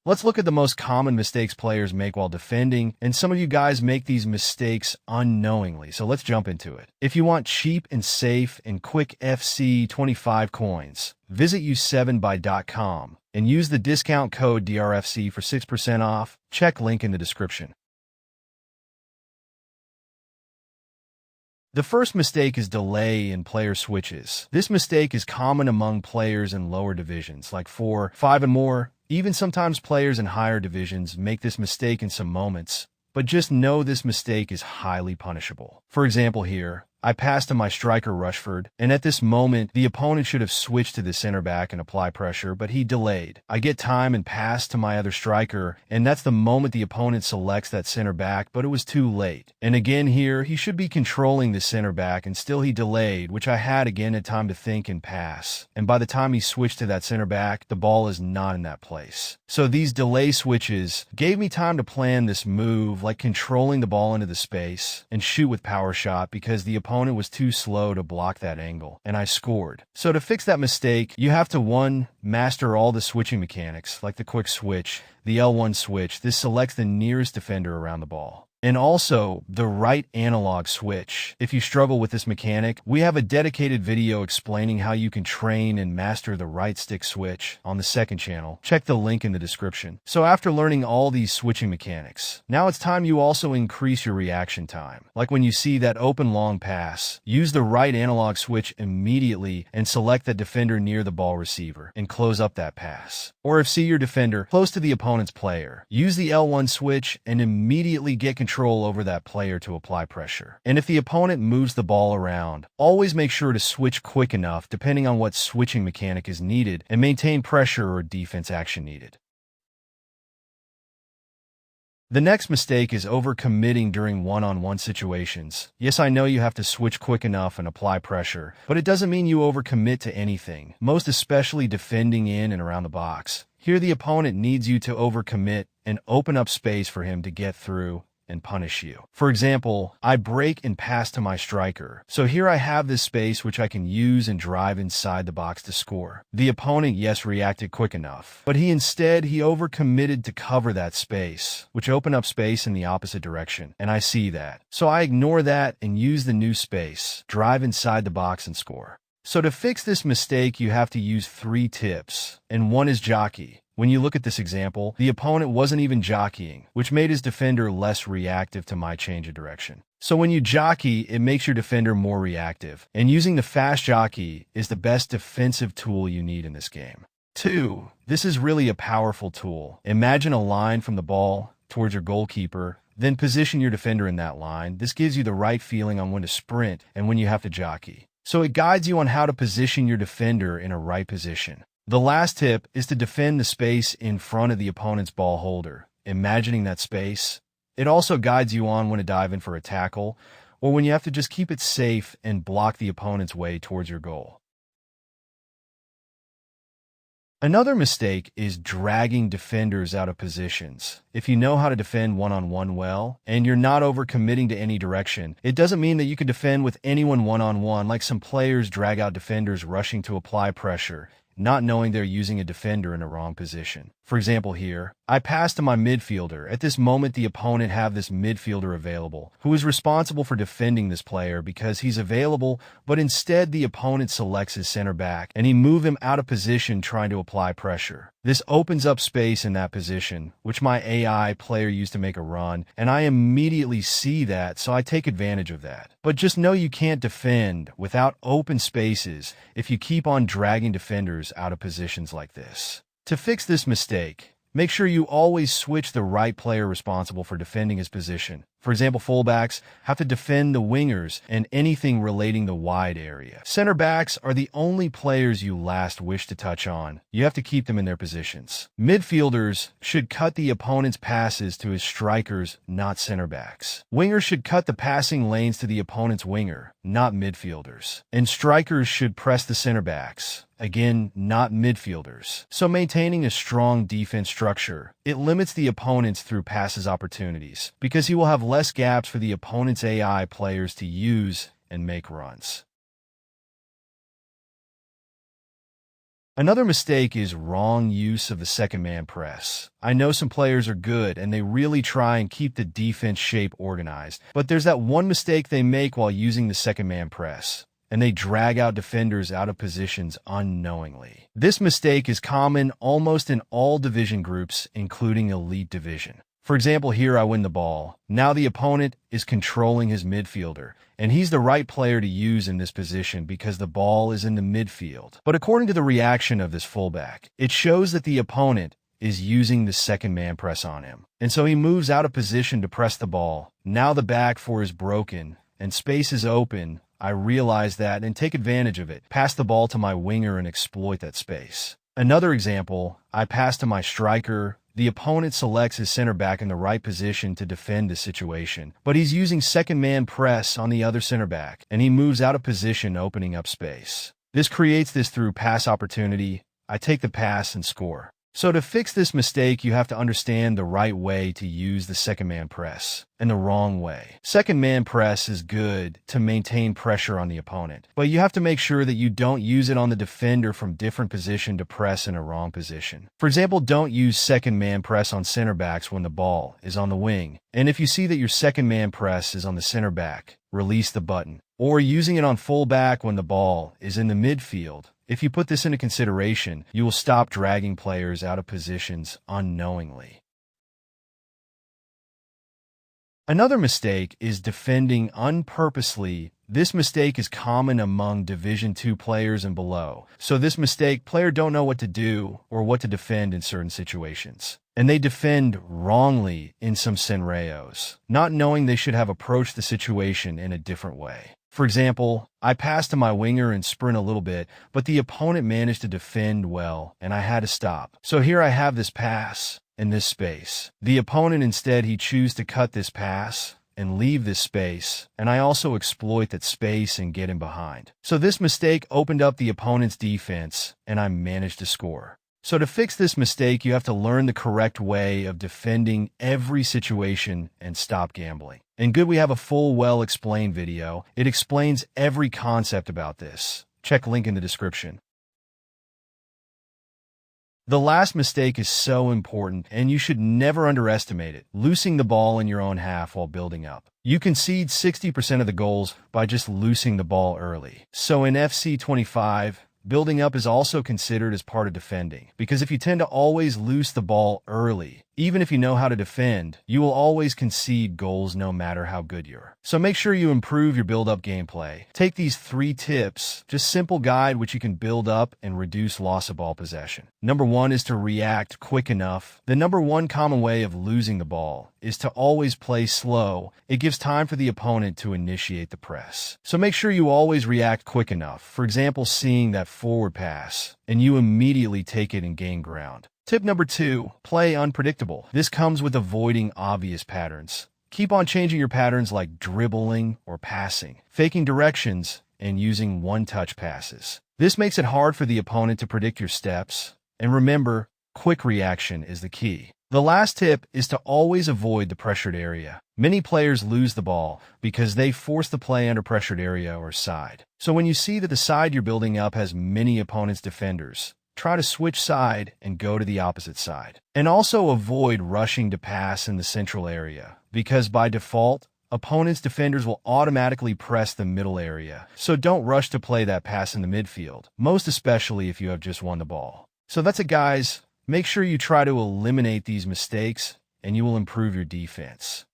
Let's look at the most common mistakes players make while defending, and some of you guys make these mistakes unknowingly, so let's jump into it. If you want cheap and safe and quick FC25 coins, visit u7buy.com and use the discount code DRFC for 6% off. Check link in the description. The first mistake is delay in player switches. This mistake is common among players in lower divisions, like 4, 5, and more. Even sometimes players in higher divisions make this mistake in some moments, but just know this mistake is highly punishable. For example here, I passed to my striker Rushford, and at this moment, the opponent should have switched to the center back and apply pressure, but he delayed. I get time and pass to my other striker, and that's the moment the opponent selects that center back, but it was too late. And again here, he should be controlling the center back, and still he delayed, which I had again had time to think and pass. And by the time he switched to that center back, the ball is not in that place. So these delay switches gave me time to plan this move, like controlling the ball into the space and shoot with power shot, because the opponent was too slow to block that angle, and I scored. So to fix that mistake, you have to 1. Master all the switching mechanics, like the quick switch, the L1 switch. This selects the nearest defender around the ball. And also, the right analog switch. If you struggle with this mechanic, we have a dedicated video explaining how you can train and master the right stick switch on the second channel. Check the link in the description. So after learning all these switching mechanics, now it's time you also increase your reaction time. Like when you see that open long pass, use the right analog switch immediately and select the defender near the ball receiver and close up that pass. Or if see your defender close to the opponent's player, use the L1 switch and immediately get control over that player to apply pressure. And if the opponent moves the ball around, always make sure to switch quick enough depending on what switching mechanic is needed and maintain pressure or defense action needed. The next mistake is overcommitting during one-on-one situations. Yes, I know you have to switch quick enough and apply pressure, but it doesn't mean you overcommit to anything, most especially defending in and around the box. Here the opponent needs you to overcommit and open up space for him to get through and punish you. For example, I break and pass to my striker. So here I have this space which I can use and drive inside the box to score. The opponent, yes, reacted quick enough, but he overcommitted to cover that space, which opened up space in the opposite direction, and I see that. So I ignore that and use the new space, drive inside the box and score. So to fix this mistake, you have to use 3 tips, and one is Jockey. When you look at this example, the opponent wasn't even jockeying, which made his defender less reactive to my change of direction. So when you jockey, it makes your defender more reactive, and using the fast jockey is the best defensive tool you need in this game. 2. This is really a powerful tool. Imagine a line from the ball towards your goalkeeper, then position your defender in that line. This gives you the right feeling on when to sprint and when you have to jockey. So it guides you on how to position your defender in a right position. The last tip is to defend the space in front of the opponent's ball holder, imagining that space. It also guides you on when to dive in for a tackle, or when you have to just keep it safe and block the opponent's way towards your goal. Another mistake is dragging defenders out of positions. If you know how to defend one-on-one well, and you're not overcommitting to any direction, it doesn't mean that you can defend with anyone one-on-one, like some players drag out defenders rushing to apply pressure, not knowing they're using a defender in a wrong position. For example here, I pass to my midfielder. At this moment, the opponent have this midfielder available, who is responsible for defending this player because he's available, but instead the opponent selects his center back, and he move him out of position trying to apply pressure. This opens up space in that position, which my AI player used to make a run, and I immediately see that, so I take advantage of that. But just know you can't defend without open spaces if you keep on dragging defenders out of positions like this. To fix this mistake, make sure you always switch the right player responsible for defending his position. For example, fullbacks have to defend the wingers and anything relating the wide area. Center backs are the only players you last wish to touch on. You have to keep them in their positions. Midfielders should cut the opponent's passes to his strikers, not center backs. Wingers should cut the passing lanes to the opponent's winger, not midfielders. And strikers should press the center backs. Again, not midfielders. So maintaining a strong defense structure, it limits the opponents through passes opportunities, because he will have less gaps for the opponent's AI players to use and make runs. Another mistake is wrong use of the second man press. I know some players are good and they really try and keep the defense shape organized, but there's that one mistake they make while using the second man press, and they drag out defenders out of positions unknowingly. This mistake is common almost in all division groups, including elite division. For example, here I win the ball. Now the opponent is controlling his midfielder, and he's the right player to use in this position because the ball is in the midfield. But according to the reaction of this fullback, it shows that the opponent is using the second man press on him. And so he moves out of position to press the ball. Now the back four is broken and space is open. I realize that and take advantage of it. Pass the ball to my winger and exploit that space. Another example, I pass to my striker. The opponent selects his center back in the right position to defend the situation, but he's using second man press on the other center back, and he moves out of position, opening up space. This creates this through pass opportunity. I take the pass and score. So to fix this mistake, you have to understand the right way to use the second man press and the wrong way. Second man press is good to maintain pressure on the opponent, but you have to make sure that you don't use it on the defender from different position to press in a wrong position. For example, don't use second man press on center backs when the ball is on the wing. And if you see that your second man press is on the center back, release the button. Or using it on full back when the ball is in the midfield. If you put this into consideration, you will stop dragging players out of positions unknowingly. Another mistake is defending unpurposely. This mistake is common among Division II players and below. So this mistake, players don't know what to do or what to defend in certain situations. And they defend wrongly in some scenarios, not knowing they should have approached the situation in a different way. For example, I passed to my winger and sprint a little bit, but the opponent managed to defend well, and I had to stop. So here I have this pass in this space. The opponent instead, he chooses to cut this pass and leave this space, and I also exploit that space and get him behind. So this mistake opened up the opponent's defense, and I managed to score. So to fix this mistake, you have to learn the correct way of defending every situation and stop gambling. And good, we have a full, well-explained video. It explains every concept about this. Check link in the description. The last mistake is so important, and you should never underestimate it. Loosing the ball in your own half while building up. You concede 60% of the goals by just loosing the ball early. So in FC25, building up is also considered as part of defending, because if you tend to always loose the ball early, even if you know how to defend, you will always concede goals no matter how good you are. So make sure you improve your build-up gameplay. Take these 3 tips, just simple guide which you can build up and reduce loss of ball possession. Number 1 is to react quick enough. The number 1 common way of losing the ball is to always play slow. It gives time for the opponent to initiate the press. So make sure you always react quick enough. For example, seeing that forward pass, and you immediately take it and gain ground. Tip number 2, play unpredictable. This comes with avoiding obvious patterns. Keep on changing your patterns like dribbling or passing, faking directions, and using one-touch passes. This makes it hard for the opponent to predict your steps. And remember, quick reaction is the key. The last tip is to always avoid the pressured area. Many players lose the ball because they force the play under pressured area or side. So when you see that the side you're building up has many opponents' defenders, try to switch side and go to the opposite side. And also avoid rushing to pass in the central area, because by default, opponents' defenders will automatically press the middle area. So don't rush to play that pass in the midfield, most especially if you have just won the ball. So that's it, guys. Make sure you try to eliminate these mistakes, and you will improve your defense.